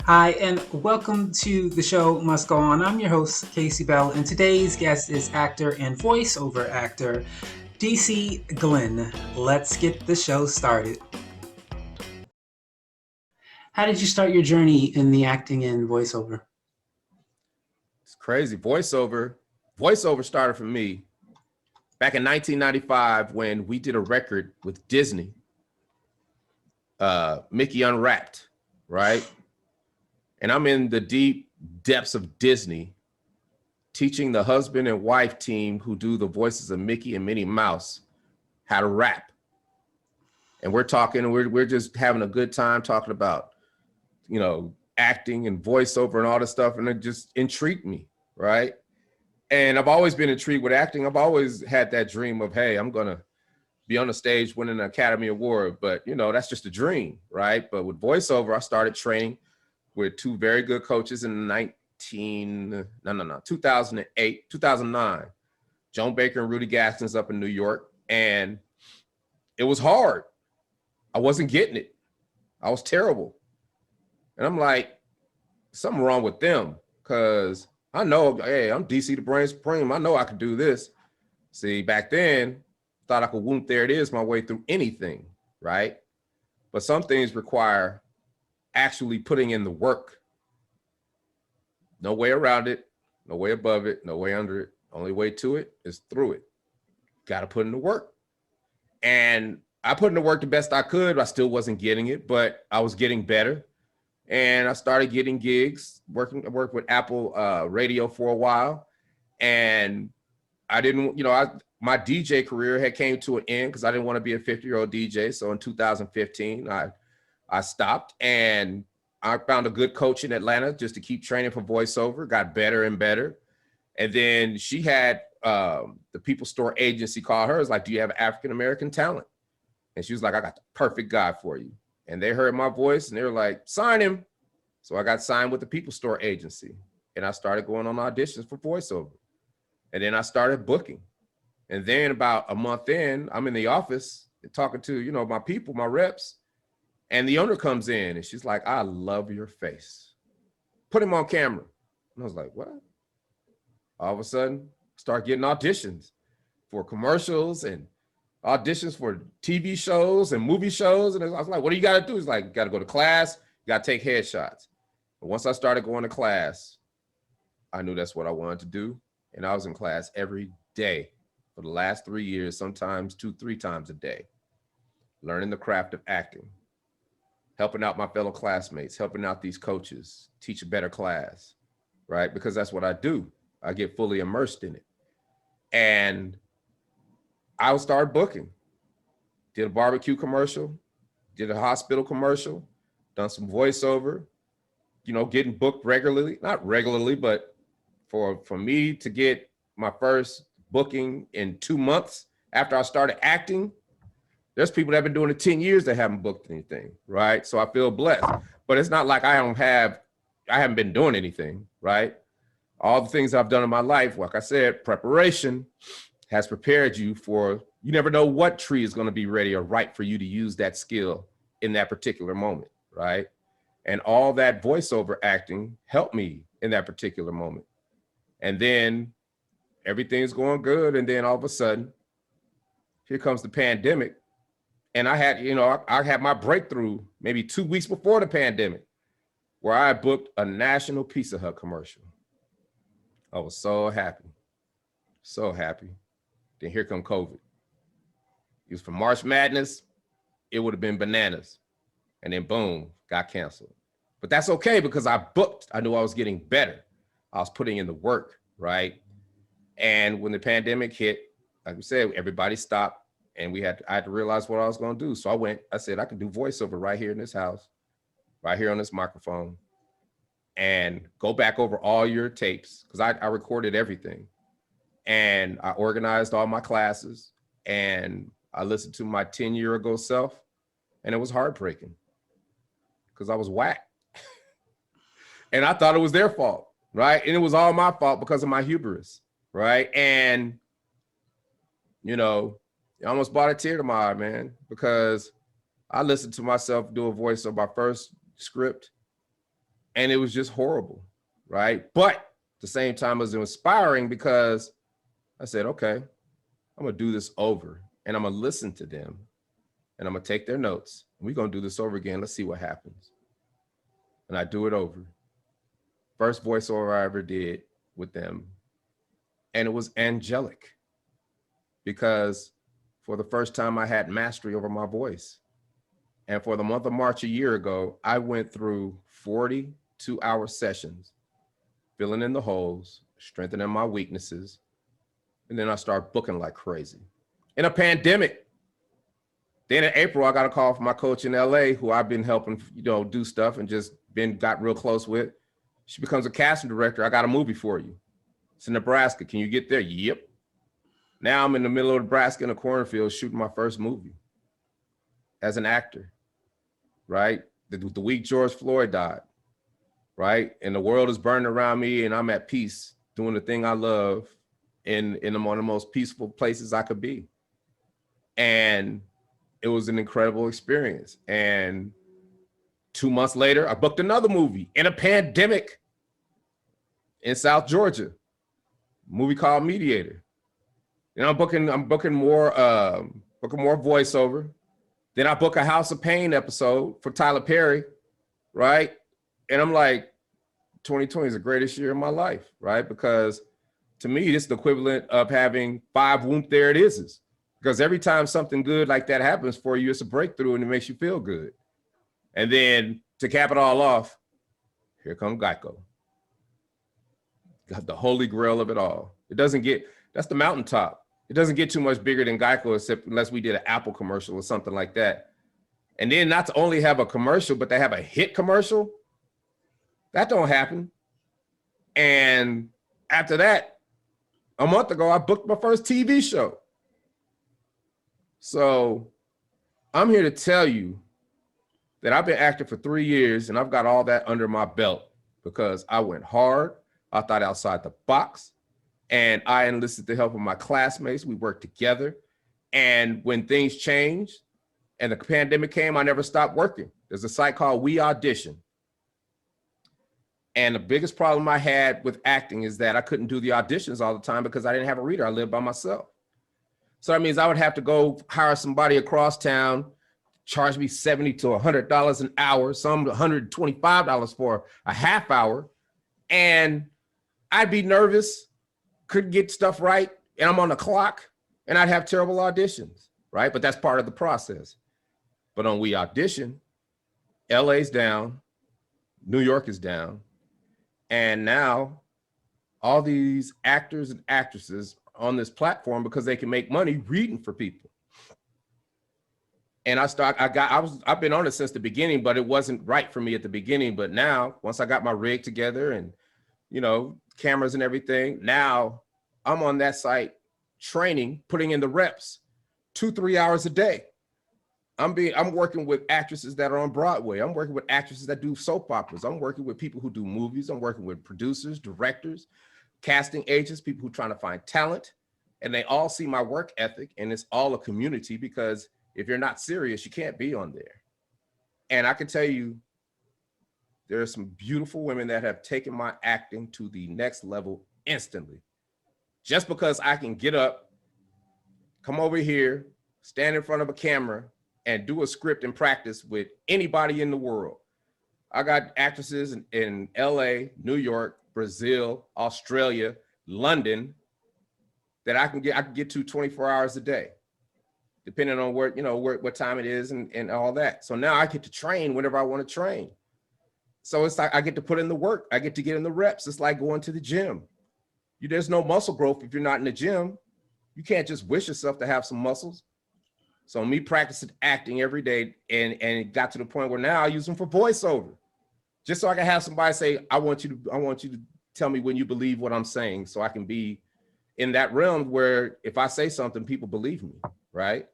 Hi, and welcome to the show Must Go On. I'm your host, Casey Bell, and today's guest is actor and voiceover actor DC Glenn. Let's get the show started. How did you start your journey in the acting and voiceover? It's crazy. Voiceover started for me back in 1995 when we did a record with Disney, Mickey Unwrapped, right? And I'm in the deep depths of Disney teaching the husband and wife team who do the voices of Mickey and Minnie Mouse how to rap. And we're talking, and we're just having a good time talking about, acting and voiceover and all this stuff. And it just intrigued me, right? And I've always been intrigued with acting. I've always had that dream of, hey, I'm going to be on the stage winning an Academy Award. But, that's just a dream, right? But with voiceover, I started training with two very good coaches in 2008, 2009. Joan Baker and Rudy Gaskins up in New York. And it was hard. I wasn't getting it. I was terrible. And I'm like, something wrong with them because I know, hey, I'm DC the Brain Supreme. I know I can do this. See, back then, thought I could whoop, there it is, my way through anything, right? But some things require actually putting in the work. No way around it, no way above it, no way under it. Only way to it is through it. Got to put in the work. And I put in the work the best I could. I still wasn't getting it, but I was getting better. And I started getting gigs, worked with Apple Radio for a while. And I didn't, my DJ career had came to an end because I didn't want to be a 50-year-old DJ. So in 2015, I stopped and I found a good coach in Atlanta just to keep training for voiceover, got better and better. And then she had the People Store agency call her. It's like, do you have African-American talent? And she was like, I got the perfect guy for you. And they heard my voice and they were like, sign him. So I got signed with the People Store agency and I started going on auditions for voiceover. And then I started booking. And then about a month in, I'm in the office talking to, my people, my reps. And the owner comes in and she's like, I love your face. Put him on camera. And I was like, what? All of a sudden, start getting auditions for commercials and auditions for TV shows and movie shows. And I was like, what do you got to do? He's like, you got to go to class. You got to take headshots. But once I started going to class, I knew that's what I wanted to do. And I was in class every day for the last 3 years, sometimes 2-3 times a day, learning the craft of acting, helping out my fellow classmates, helping out these coaches, teach a better class, right? Because that's what I do. I get fully immersed in it. And I would start booking. Did a barbecue commercial, did a hospital commercial, done some voiceover, getting booked regularly, not regularly, but for me to get my first booking in 2 months after I started acting, there's people that have been doing it 10 years that haven't booked anything, right? So I feel blessed. But it's not like I haven't been doing anything, right? All the things I've done in my life, like I said, preparation has prepared you for, you never know what tree is going to be ready or right for you to use that skill in that particular moment, right? And all that voiceover acting helped me in that particular moment. And then everything's going good. And then all of a sudden, here comes the pandemic. And I had, I had my breakthrough maybe 2 weeks before the pandemic, where I booked a national Pizza Hut commercial. I was so happy, so happy. Then here come COVID. It was for March Madness. It would have been bananas. And then boom, got canceled. But that's okay because I booked. I knew I was getting better. I was putting in the work, right? And when the pandemic hit, like we said, everybody stopped and I had to realize what I was going to do. So I said, I can do voiceover right here in this house, right here on this microphone, and go back over all your tapes because I recorded everything. And I organized all my classes and I listened to my 10-year-ago self, and it was heartbreaking because I was whacked. And I thought it was their fault, right? And it was all my fault because of my hubris, right? And, I almost brought a tear to my eye, man, because I listened to myself do a voice of my first script, And it was just horrible, right? But at the same time, it was inspiring because I said, okay, I'm gonna do this over and I'm gonna listen to them and I'm gonna take their notes. We're gonna do this over again. Let's see what happens. And I do it over. First voiceover I ever did with them. And it was angelic because for the first time I had mastery over my voice. And for the month of March a year ago, I went through 42-hour sessions, filling in the holes, strengthening my weaknesses. And then I started booking like crazy. In a pandemic. Then in April, I got a call from my coach in LA, who I've been helping, do stuff and just got real close with. She becomes a casting director. I got a movie for you. It's in Nebraska. Can you get there? Yep. Now I'm in the middle of Nebraska in a cornfield shooting my first movie as an actor, right? The week George Floyd died, right? And the world is burning around me and I'm at peace doing the thing I love in one of the most peaceful places I could be. And it was an incredible experience. And 2 months later, I booked another movie in a pandemic in South Georgia, a movie called Mediator. And I'm booking more voiceover. Then I book a House of Pain episode for Tyler Perry, right? And I'm like, 2020 is the greatest year of my life, right? Because to me, this is the equivalent of having 5 whoop there it is. Because every time something good like that happens for you, it's a breakthrough and it makes you feel good. And then to cap it all off, here comes Geico. Got the holy grail of it all. That's the mountaintop. It doesn't get too much bigger than Geico except unless we did an Apple commercial or something like that. And then not to only have a commercial, but they have a hit commercial. That don't happen. And after that, a month ago, I booked my first TV show. So I'm here to tell you that I've been acting for 3 years and I've got all that under my belt because I went hard. I thought outside the box and I enlisted the help of my classmates. We worked together. And when things changed and the pandemic came, I never stopped working. There's a site called We Audition. And the biggest problem I had with acting is that I couldn't do the auditions all the time because I didn't have a reader. I lived by myself. So that means I would have to go hire somebody across town, charge me $70 to $100 an hour, some $125 for a half hour. And I'd be nervous, couldn't get stuff right. And I'm on the clock and I'd have terrible auditions, right? But that's part of the process. But on We Audition, LA's down, New York is down. And now all these actors and actresses on this platform because they can make money reading for people. And I've been on it since the beginning, but it wasn't right for me at the beginning. But now, once I got my rig together and, cameras and everything, now I'm on that site training, putting in the reps 2-3 hours a day. I'm working with actresses that are on Broadway. I'm working with actresses that do soap operas. I'm working with people who do movies. I'm working with producers, directors, casting agents, people who are trying to find talent, and they all see my work ethic, and it's all a community because if you're not serious, you can't be on there. And I can tell you, there are some beautiful women that have taken my acting to the next level instantly. Just because I can get up, come over here, stand in front of a camera, and do a script and practice with anybody in the world. I got actresses in LA, New York, Brazil, Australia, London, that I can get to 24 hours a day, depending on what time it is and all that. So now I get to train whenever I want to train. So it's like I get to put in the work. I get to get in the reps. It's like going to the gym. There's no muscle growth if you're not in the gym. You can't just wish yourself to have some muscles. So me practicing acting every day, and it got to the point where now I use them for voiceover, just so I can have somebody say, I want you to tell me when you believe what I'm saying, so I can be in that realm where if I say something, people believe me, right?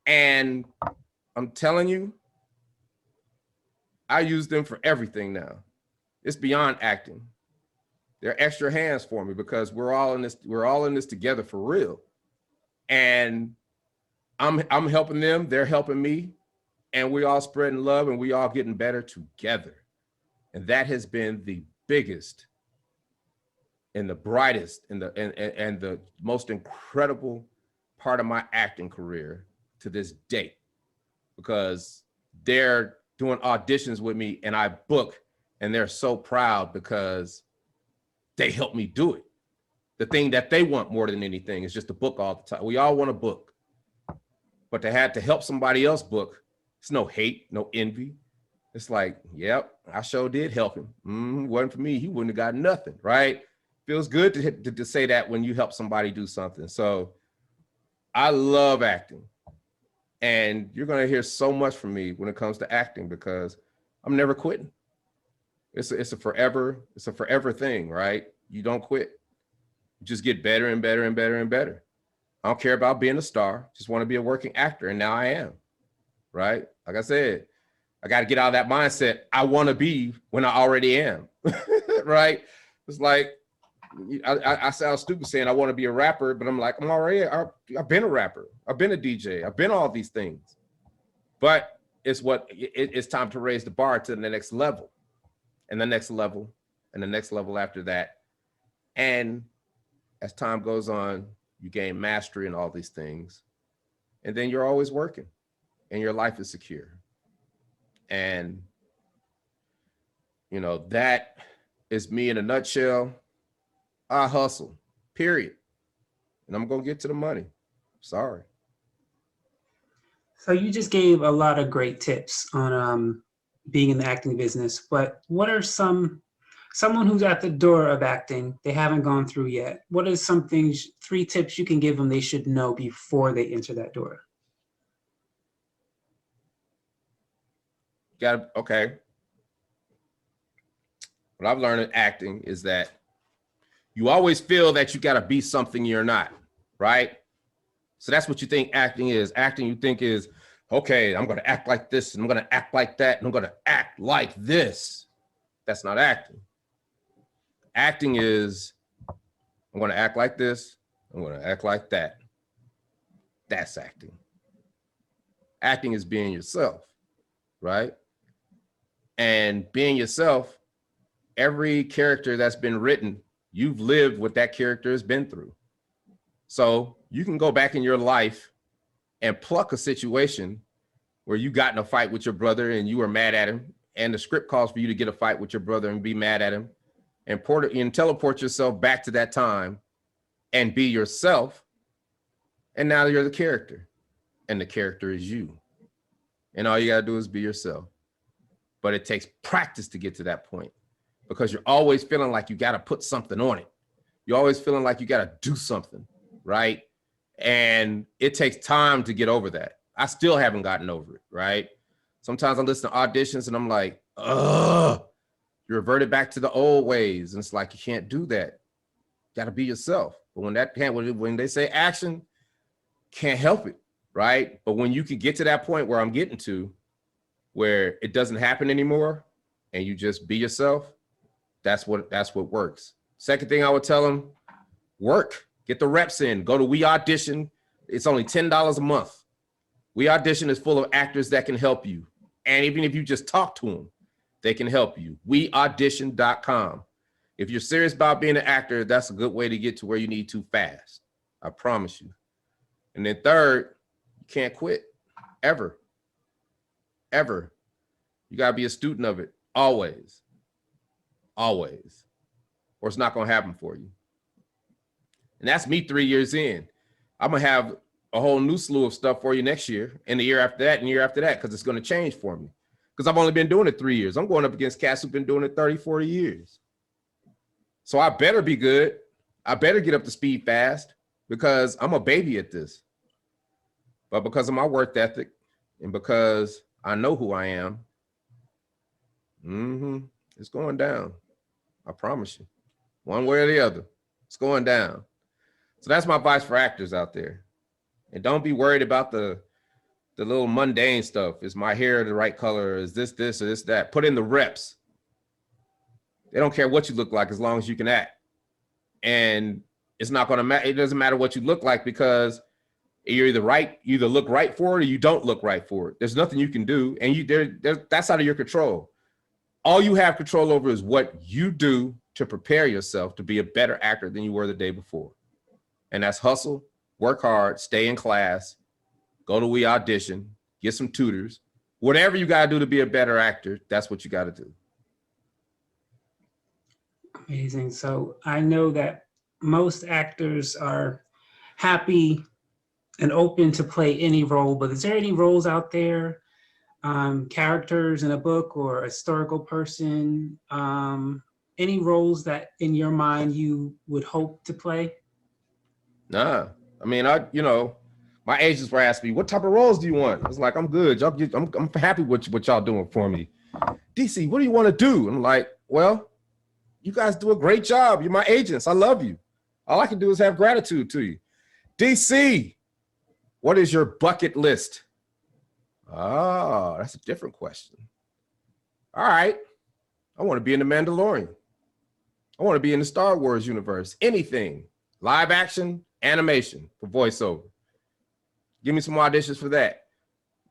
And I'm telling you, I use them for everything now. It's beyond acting. They're extra hands for me because we're all in this together for real. And I'm helping them, they're helping me, and we all spreading love and we all getting better together. And that has been the biggest and the brightest and the most incredible part of my acting career to this date, because they're doing auditions with me and I book, and they're so proud because they helped me do it. The thing that they want more than anything is just to book all the time. We all want to book, but to have to help somebody else book, it's no hate, no envy. It's like, yep, I sure did help him. Wasn't for me, he wouldn't have got nothing, right? Feels good to say that when you help somebody do something. So I love acting. And you're going to hear so much from me when it comes to acting, because I'm never quitting. It's a forever thing, right? You don't quit. You just get better and better and better and better. I don't care about being a star. Just want to be a working actor. And now I am, right? Like I said, I got to get out of that mindset. I want to be when I already am, right? It's like, I sound stupid saying I want to be a rapper, but I'm like, I've been a rapper. I've been a DJ. I've been all these things. But it's time to raise the bar to the next level, and the next level, and the next level after that. And as time goes on, you gain mastery in all these things. And then you're always working and your life is secure. And, that is me in a nutshell. I hustle, period. And I'm going to get to the money. Sorry. So you just gave a lot of great tips on being in the acting business, but what are someone who's at the door of acting, they haven't gone through yet? What are some things, 3 tips you can give them they should know before they enter that door? Okay. What I've learned in acting is that you always feel that you got to be something you're not, right? So that's what you think acting is. Acting, you think is, okay, I'm going to act like this, and I'm going to act like that, and I'm going to act like this. That's not acting. Acting is, I'm going to act like this, I'm going to act like that. That's acting. Acting is being yourself, right? And being yourself, every character that's been written, you've lived what that character has been through. So you can go back in your life and pluck a situation where you got in a fight with your brother and you were mad at him, and the script calls for you to get a fight with your brother and be mad at him, and teleport yourself back to that time and be yourself. And now you're the character, and the character is you. And all you got to do is be yourself. But it takes practice to get to that point, because you're always feeling like you got to put something on it. You're always feeling like you got to do something, right? And it takes time to get over that. I still haven't gotten over it, right? Sometimes I listen to auditions and I'm like, ugh, you reverted back to the old ways. And it's like, you can't do that. You got to be yourself. But when they say action, can't help it, right? But when you can get to that point where I'm getting to, where it doesn't happen anymore and you just be yourself, that's what works. Second thing I would tell them, work, get the reps in, go to We Audition. It's only $10 a month. We Audition is full of actors that can help you. And even if you just talk to them, they can help you. WeAudition.com. If you're serious about being an actor, that's a good way to get to where you need to fast. I promise you. And then third, you can't quit, ever. Ever. You got to be a student of it, always. Always. Or it's not going to happen for you. And that's me 3 years in. I'm going to have a whole new slew of stuff for you next year, and the year after that, and the year after that, because it's going to change for me. Because I've only been doing it 3 years. I'm going up against cats who've been doing it 30, 40 years. So I better be good. I better get up to speed fast, because I'm a baby at this. But because of my work ethic, and because I know who I am, it's going down. I promise you. One way or the other, it's going down. So that's my advice for actors out there. And don't be worried about the little mundane stuff. Is my hair the right color? Is this, or this, that? Put in the reps. They don't care what you look like as long as you can act. And it's not going to matter. It doesn't matter what you look like, because you're you either look right for it or you don't look right for it. There's nothing you can do. And that's out of your control. All you have control over is what you do to prepare yourself to be a better actor than you were the day before. And that's hustle, work hard, stay in class, go to we audition, get some tutors. Whatever you got to do to be a better actor, that's what you got to do. Amazing. So I know that most actors are happy and open to play any role, but is there any roles out there, characters in a book or a historical person, any roles that in your mind you would hope to play? Nah, I mean, my agents were asking me, what type of roles do you want? I was like, I'm good. I'm happy with what y'all doing for me. DC, what do you want to do? I'm like, well, you guys do a great job. You're my agents. I love you. All I can do is have gratitude to you. DC, what is your bucket list? Oh, that's a different question. All right. I want to be in The Mandalorian. I want to be in the Star Wars universe. Anything. Live action, animation for voiceover. Give me some auditions for that.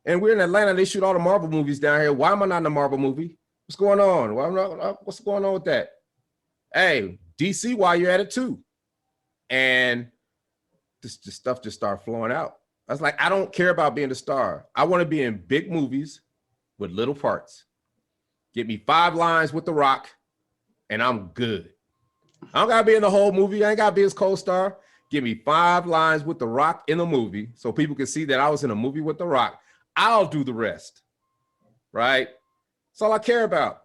And we're in Atlanta. They shoot all the Marvel movies down here. Why am I not in a Marvel movie? What's going on? What's going on with that? Hey, DC, while you're at it too. And this stuff just started flowing out. I was like, I don't care about being a star. I want to be in big movies with little parts. Get me 5 lines with The Rock, and I'm good. I don't gotta be in the whole movie. I ain't gotta be his co-star. Give me 5 lines with The Rock in the movie so people can see that I was in a movie with The Rock. I'll do the rest, right? That's all I care about,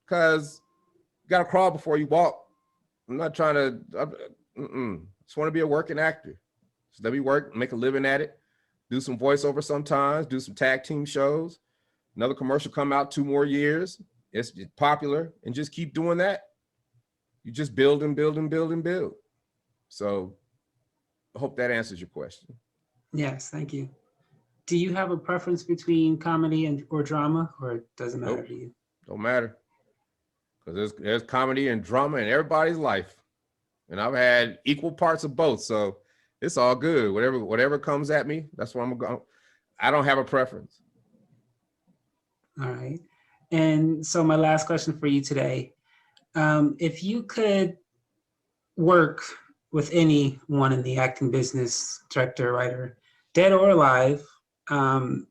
because you gotta crawl before you walk. I'm not trying to, just want to be a working actor. Just let me work, make a living at it, do some voiceover sometimes, do some tag team shows. Another commercial come out 2 more years. It's popular, and just keep doing that. You just build and build and build and build. So I hope that answers your question. Yes, thank you. Do you have a preference between comedy or drama, or it doesn't matter to you? Don't matter, because there's comedy and drama in everybody's life, and I've had equal parts of both. So it's all good. Whatever comes at me, that's what I'm going. I don't have a preference. All right. And so my last question for you today, if you could work with anyone in the acting business, director, writer, dead or alive, who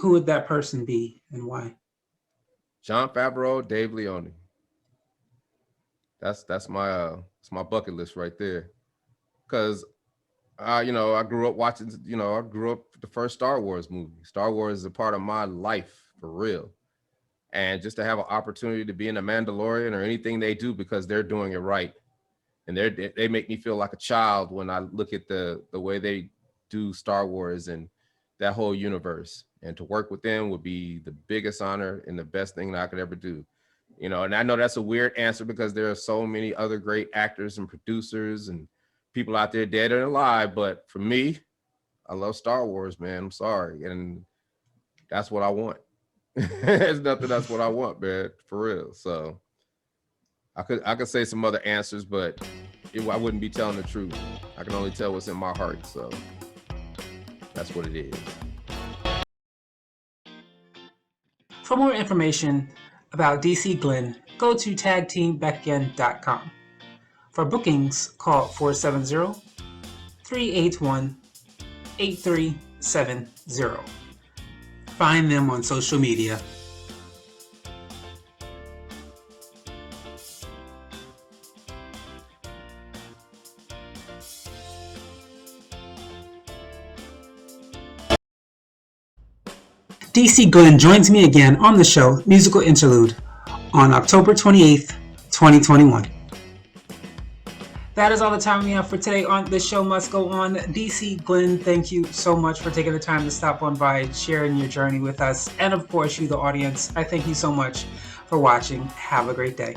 would that person be and why? Jon Favreau, Dave Leone. That's my bucket list right there. Because I grew up watching, I grew up with the first Star Wars movie. Star Wars is a part of my life for real. And just to have an opportunity to be in a Mandalorian or anything they do, because they're doing it right. And they make me feel like a child when I look at the way they do Star Wars and that whole universe. And to work with them would be the biggest honor and the best thing that I could ever do. And I know that's a weird answer, because there are so many other great actors and producers and people out there dead and alive. But for me, I love Star Wars, man. I'm sorry. And that's what I want. There's nothing else what I want, man, for real. So I could say some other answers, but I wouldn't be telling the truth. I can only tell what's in my heart. So that's what it is. For more information about DC Glenn, go to tagteambackagain.com. For bookings, call 470-381-8370. Find them on social media. DC Glenn joins me again on the show Musical Interlude on October 28th, 2021. That is all the time we have for today on The Show Must Go On. DC Glenn, thank you so much for taking the time to stop on by, sharing your journey with us. And of course, you, the audience, I thank you so much for watching. Have a great day.